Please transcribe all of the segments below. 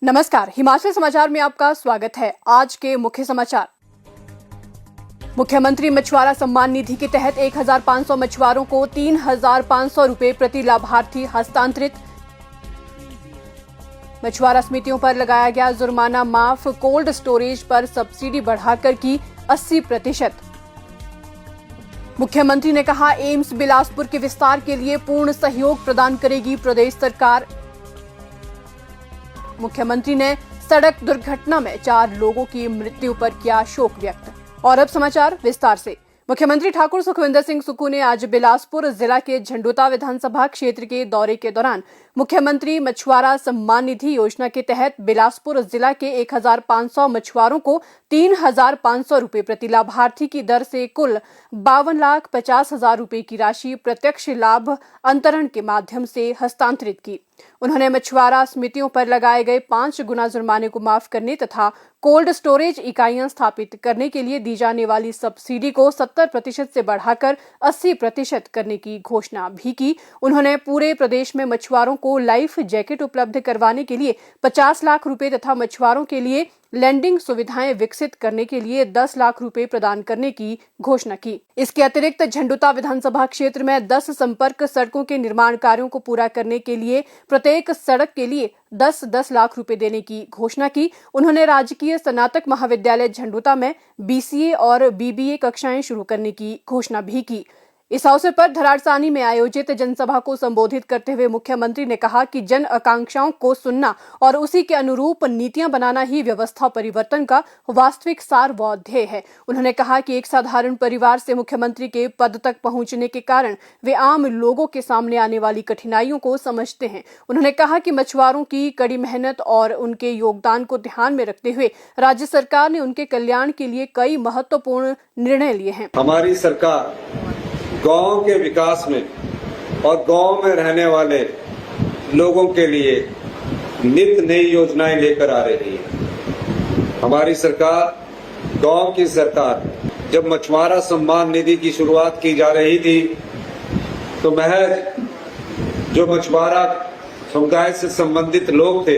नमस्कार, हिमाचल समाचार में आपका स्वागत है। आज के मुख्य समाचार। मुख्यमंत्री मछुआरा सम्मान निधि के तहत 1500 मछुआरों को 3500 रुपए प्रति लाभार्थी हस्तांतरित। मछुआरा समितियों पर लगाया गया जुर्माना माफ। कोल्ड स्टोरेज पर सब्सिडी बढ़ाकर की 80%। मुख्यमंत्री ने कहा, एम्स बिलासपुर के विस्तार के लिए पूर्ण सहयोग प्रदान करेगी प्रदेश सरकार। मुख्यमंत्री ने सड़क दुर्घटना में 4 लोगों की मृत्यु पर किया शोक व्यक्त। और अब समाचार विस्तार से। मुख्यमंत्री ठाकुर सुखविंदर सिंह सुक्खू ने आज बिलासपुर जिला के झंडुता विधानसभा क्षेत्र के दौरे के दौरान मुख्यमंत्री मछुआरा सम्मान निधि योजना के तहत बिलासपुर जिला के 1500 मछुआरों को 3500 रुपए प्रति लाभार्थी की दर से कुल 52,50,000 रुपए की राशि प्रत्यक्ष लाभ अंतरण के माध्यम से हस्तांतरित की। उन्होंने मछुआरा समितियों पर लगाए गए 5 गुना जुर्माने को माफ करने तथा कोल्ड स्टोरेज इकाइयां स्थापित करने के लिए दी जाने वाली सब्सिडी को 70% से बढ़ाकर 80% करने की घोषणा भी की। उन्होंने पूरे प्रदेश में मछुआरों को लाइफ जैकेट उपलब्ध करवाने के लिए 50 लाख रुपए तथा मछुआरों के लिए लैंडिंग सुविधाएं विकसित करने के लिए 10 लाख रुपए प्रदान करने की घोषणा की। इसके अतिरिक्त झंडुता विधानसभा क्षेत्र में 10 संपर्क सड़कों के निर्माण कार्यों को पूरा करने के लिए प्रत्येक सड़क के लिए 10-10 लाख रुपए देने की घोषणा की। उन्होंने राजकीय स्नातक महाविद्यालय झंडुता में BCA और BBA कक्षाएं शुरू करने की घोषणा भी की। इस अवसर पर धराड़सानी में आयोजित जनसभा को संबोधित करते हुए मुख्यमंत्री ने कहा कि जन आकांक्षाओं को सुनना और उसी के अनुरूप नीतियां बनाना ही व्यवस्था परिवर्तन का वास्तविक सार व ध्येय है। उन्होंने कहा कि एक साधारण परिवार से मुख्यमंत्री के पद तक पहुंचने के कारण वे आम लोगों के सामने आने वाली कठिनाइयों को समझते हैं। उन्होंने कहा कि मछुआरों की कड़ी मेहनत और उनके योगदान को ध्यान में रखते हुए राज्य सरकार ने उनके कल्याण के लिए कई महत्वपूर्ण निर्णय लिए हैं। हमारी सरकार गांव के विकास में और गांव में रहने वाले लोगों के लिए नित नई योजनाएं लेकर आ रही है। हमारी सरकार गांव की सरकार जब मछुआरा सम्मान निधि की शुरुआत की जा रही थी तो महज जो मछुआरा समुदाय से संबंधित लोग थे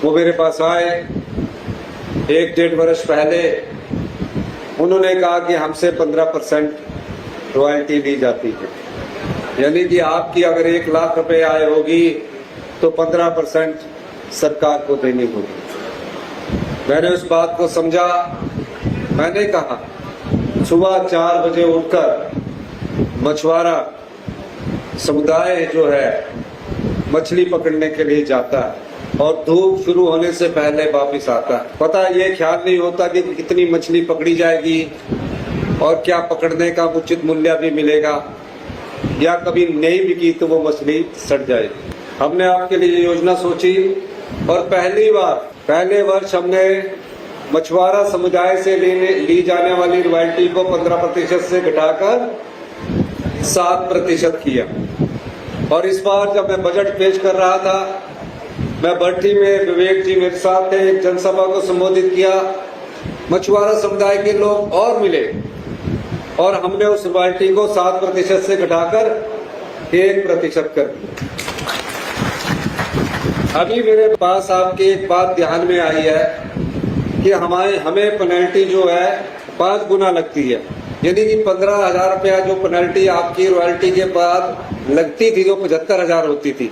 वो मेरे पास आए। 1-1.5 वर्ष पहले उन्होंने कहा कि हमसे 15% रॉयल्टी ली जाती है, यानी कि आपकी अगर 1 लाख रुपए आय होगी तो 15% सरकार को देनी होगी। मैंने उस बात को समझा। मैंने कहा सुबह 4 बजे उठकर मछुआरा समुदाय जो है मछली पकड़ने के लिए जाता है और धूप शुरू होने से पहले वापस आता है। पता ये ख्याल नहीं होता कि कितनी मछली पकड़ी जाएगी और क्या पकड़ने का उचित मूल्य भी मिलेगा, या कभी नहीं बिकी तो वो मछली सड़ जाएगी। हमने आपके लिए योजना सोची और पहले वर्ष हमने मछुआरा समुदाय से ली जाने वाली रॉयल्टी को 15% से घटाकर 7% किया। और इस बार जब मैं बजट पेश कर रहा था, मैं बट्टी में विवेक जी मेरे साथ थे, एक जनसभा को संबोधित किया। मछुआरा समुदाय के लोग और मिले और हमने उस रॉयल्टी को 7% से घटाकर 1% कर दिया। अभी मेरे पास आपकी एक बात ध्यान में आई है कि हमें पेनल्टी जो है 5 गुना लगती है, यानी कि 15,000 रुपया जो पेनल्टी आपकी रॉयल्टी के बाद लगती थी, जो 75,000 होती थी,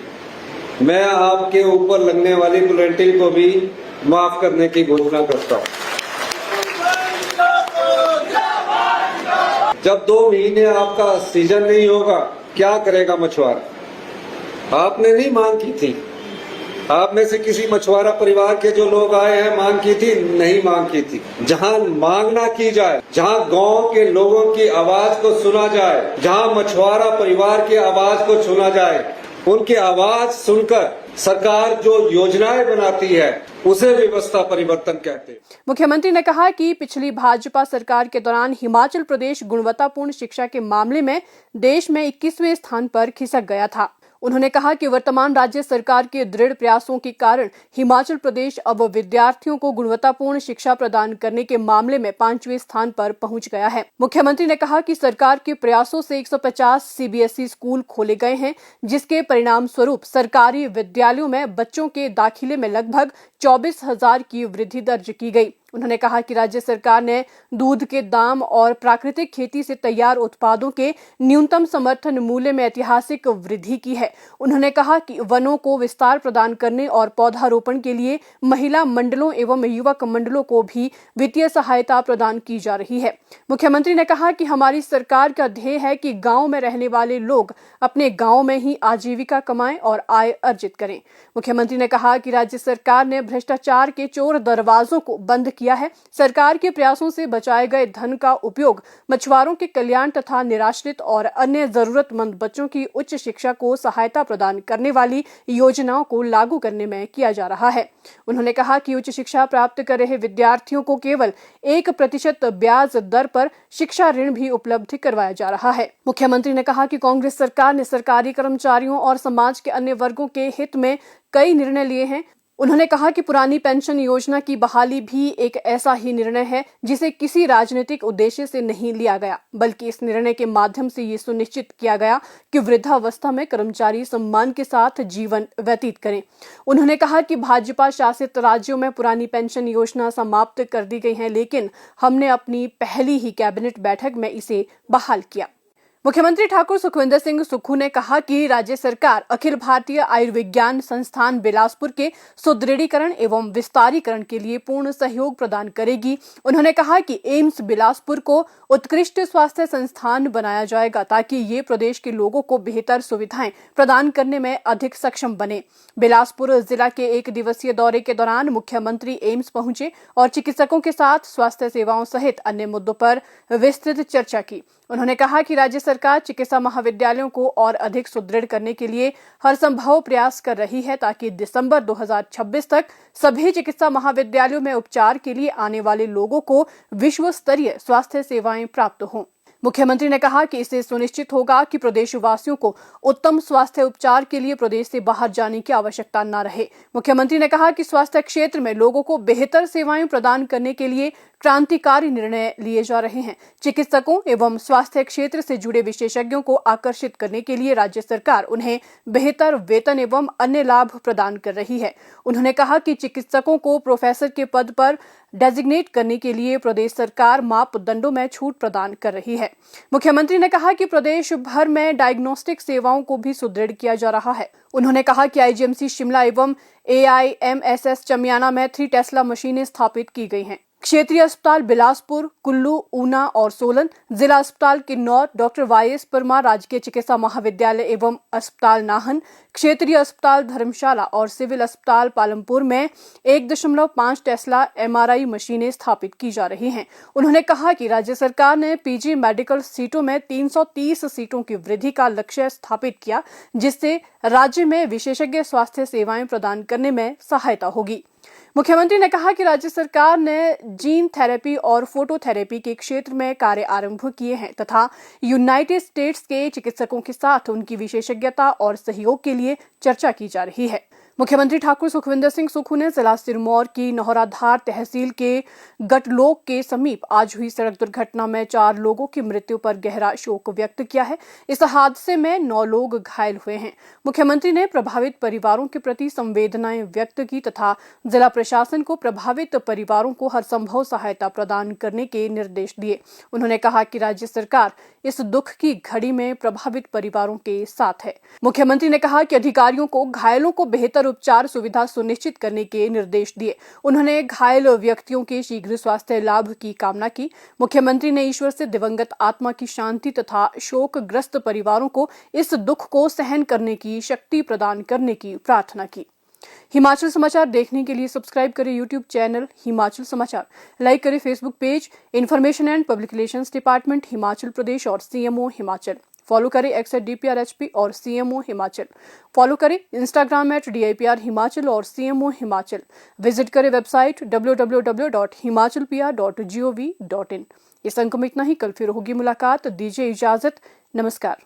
मैं आपके ऊपर लगने वाली पेनल्टी को भी माफ करने की घोषणा करता हूँ। जब 2 महीने आपका सीजन नहीं होगा, क्या करेगा मछुआरा? आपने नहीं मांग की थी, आप में से किसी मछुआरा परिवार के जो लोग आए हैं मांग की थी? नहीं मांग की थी। जहां मांगना की जाए, जहां गांव के लोगों की आवाज को सुना जाए, जहां मछुआरा परिवार की आवाज को सुना जाए, उनकी आवाज सुनकर सरकार जो योजनाएं बनाती है उसे व्यवस्था परिवर्तन कहते हैं। मुख्यमंत्री ने कहा कि पिछली भाजपा सरकार के दौरान हिमाचल प्रदेश गुणवत्तापूर्ण शिक्षा के मामले में देश में 21वें स्थान पर खिसक गया था। उन्होंने कहा कि वर्तमान राज्य सरकार के दृढ़ प्रयासों के कारण हिमाचल प्रदेश अब विद्यार्थियों को गुणवत्तापूर्ण शिक्षा प्रदान करने के मामले में 5वें स्थान पर पहुंच गया है। मुख्यमंत्री ने कहा कि सरकार के प्रयासों से 150 CBSE स्कूल खोले गए हैं, जिसके परिणाम स्वरूप सरकारी विद्यालय महाविद्यालयों में बच्चों के दाखिले में लगभग 24,000 की वृद्धि दर्ज की गई। उन्होंने कहा कि राज्य सरकार ने दूध के दाम और प्राकृतिक खेती से तैयार उत्पादों के न्यूनतम समर्थन मूल्य में ऐतिहासिक वृद्धि की है। उन्होंने कहा कि वनों को विस्तार प्रदान करने और पौधारोपण के लिए महिला मंडलों एवं युवक मंडलों को भी वित्तीय सहायता प्रदान की जा रही है। मुख्यमंत्री ने कहा कि हमारी सरकार का ध्येय है कि गांव में रहने वाले लोग अपने गांव में ही आजीविका कमाएं और आय अर्जित करें। मुख्यमंत्री ने कहा कि राज्य सरकार ने भ्रष्टाचार के चोर दरवाजों को बंद किया है। सरकार के प्रयासों से बचाए गए धन का उपयोग मछुआरों के कल्याण तथा निराश्रित और अन्य जरूरतमंद बच्चों की उच्च शिक्षा को सहायता प्रदान करने वाली योजनाओं को लागू करने में किया जा रहा है। उन्होंने कहा कि उच्च शिक्षा प्राप्त कर रहे विद्यार्थियों को केवल 1% ब्याज दर पर शिक्षा ऋण भी उपलब्ध करवाया जा रहा है। मुख्यमंत्री ने कहा कि कांग्रेस सरकार ने सरकारी कर्मचारियों और समाज के अन्य वर्गों के हित में कई निर्णय लिए हैं। उन्होंने कहा कि पुरानी पेंशन योजना की बहाली भी एक ऐसा ही निर्णय है जिसे किसी राजनीतिक उद्देश्य से नहीं लिया गया, बल्कि इस निर्णय के माध्यम से ये सुनिश्चित किया गया कि वृद्धावस्था में कर्मचारी सम्मान के साथ जीवन व्यतीत करें। उन्होंने कहा कि भाजपा शासित राज्यों में पुरानी पेंशन योजना समाप्त कर दी गई है, लेकिन हमने अपनी पहली ही कैबिनेट बैठक में इसे बहाल किया। मुख्यमंत्री ठाकुर सुखविंदर सिंह सुक्खू ने कहा कि राज्य सरकार अखिल भारतीय आयुर्विज्ञान संस्थान बिलासपुर के सुदृढ़ीकरण एवं विस्तारीकरण के लिए पूर्ण सहयोग प्रदान करेगी। उन्होंने कहा कि एम्स बिलासपुर को उत्कृष्ट स्वास्थ्य संस्थान बनाया जाएगा ताकि ये प्रदेश के लोगों को बेहतर सुविधाएं प्रदान करने में अधिक सक्षम बने। बिलासपुर जिला के 1 दिवसीय दौरे के दौरान मुख्यमंत्री एम्स पहुंचे और चिकित्सकों के साथ स्वास्थ्य सेवाओं सहित अन्य मुद्दों पर विस्तृत चर्चा की। उन्होंने कहा कि राज्य सरकार चिकित्सा महाविद्यालयों को और अधिक सुदृढ़ करने के लिए हर संभव प्रयास कर रही है ताकि दिसंबर 2026 तक सभी चिकित्सा महाविद्यालयों में उपचार के लिए आने वाले लोगों को विश्व स्तरीय स्वास्थ्य सेवाएं प्राप्त हों। मुख्यमंत्री ने कहा कि इससे सुनिश्चित होगा कि प्रदेशवासियों को उत्तम स्वास्थ्य उपचार के लिए प्रदेश से बाहर जाने की आवश्यकता न रहे। मुख्यमंत्री ने कहा कि स्वास्थ्य क्षेत्र में लोगों को बेहतर सेवाएं प्रदान करने के लिए क्रांतिकारी निर्णय लिए जा रहे हैं। चिकित्सकों एवं स्वास्थ्य क्षेत्र से जुड़े विशेषज्ञों को आकर्षित करने के लिए राज्य सरकार उन्हें बेहतर वेतन एवं अन्य लाभ प्रदान कर रही है। उन्होंने कहा कि चिकित्सकों को प्रोफेसर के पद पर डेजिग्नेट करने के लिए प्रदेश सरकार मापदंडों में छूट प्रदान कर रही है। मुख्यमंत्री ने कहा कि प्रदेश भर में डायग्नोस्टिक सेवाओं को भी सुदृढ़ किया जा रहा है। उन्होंने कहा कि आईजीएमसी शिमला एवं AIMSS चमियाना में 3 टेस्ला मशीनें स्थापित की गई हैं। क्षेत्रीय अस्पताल बिलासपुर, कुल्लू, ऊना और सोलन, जिला अस्पताल किन्नौर, डॉक्टर YS परमार राजकीय चिकित्सा महाविद्यालय एवं अस्पताल नाहन, क्षेत्रीय अस्पताल धर्मशाला और सिविल अस्पताल पालमपुर में 1.5 टेस्ला MRI मशीनें स्थापित की जा रही हैं। उन्होंने कहा कि राज्य सरकार ने PG मेडिकल सीटों में 330 सीटों की वृद्धि का लक्ष्य स्थापित किया, जिससे राज्य में विशेषज्ञ स्वास्थ्य सेवाएं प्रदान करने में सहायता होगी। मुख्यमंत्री ने कहा कि राज्य सरकार ने जीन थेरेपी और फोटोथेरेपी के क्षेत्र में कार्य आरंभ किए हैं तथा यूनाइटेड स्टेट्स के चिकित्सकों के साथ उनकी विशेषज्ञता और सहयोग के लिए चर्चा की जा रही है। मुख्यमंत्री ठाकुर सुखविंदर सिंह सुक्खू ने जिला सिरमौर की नौहराधार तहसील के गटलोक के समीप आज हुई सड़क दुर्घटना में 4 लोगों की मृत्यु पर गहरा शोक व्यक्त किया है। इस हादसे में 9 लोग घायल हुए हैं। मुख्यमंत्री ने प्रभावित परिवारों के प्रति संवेदनाएं व्यक्त की तथा जिला प्रशासन को प्रभावित परिवारों को हर संभव सहायता प्रदान करने के निर्देश दिए। उन्होंने कहा कि राज्य सरकार इस दुख की घड़ी में प्रभावित परिवारों के साथ है। मुख्यमंत्री ने कहा कि अधिकारियों को घायलों को बेहतर उपचार सुविधा सुनिश्चित करने के निर्देश दिए। उन्होंने घायल व्यक्तियों के शीघ्र स्वास्थ्य लाभ की कामना की। मुख्यमंत्री ने ईश्वर से दिवंगत आत्मा की शांति तथा शोकग्रस्त परिवारों को इस दुख को सहन करने की शक्ति प्रदान करने की प्रार्थना की। हिमाचल समाचार देखने के लिए सब्सक्राइब करें YouTube channel Himachal Samachar, like करें Facebook page information and public relations department Himachal Pradesh और CMO हिमाचल, फॉलो करें X @DPRHP और CMO हिमाचल, फॉलो करें इंस्टाग्राम @DIPR हिमाचल और CMO हिमाचल, विजिट करें वेबसाइट www.himachalpr.gov.in। इस अंक में इतना ही। कल फिर होगी मुलाकात। दीजिए इजाजत। नमस्कार।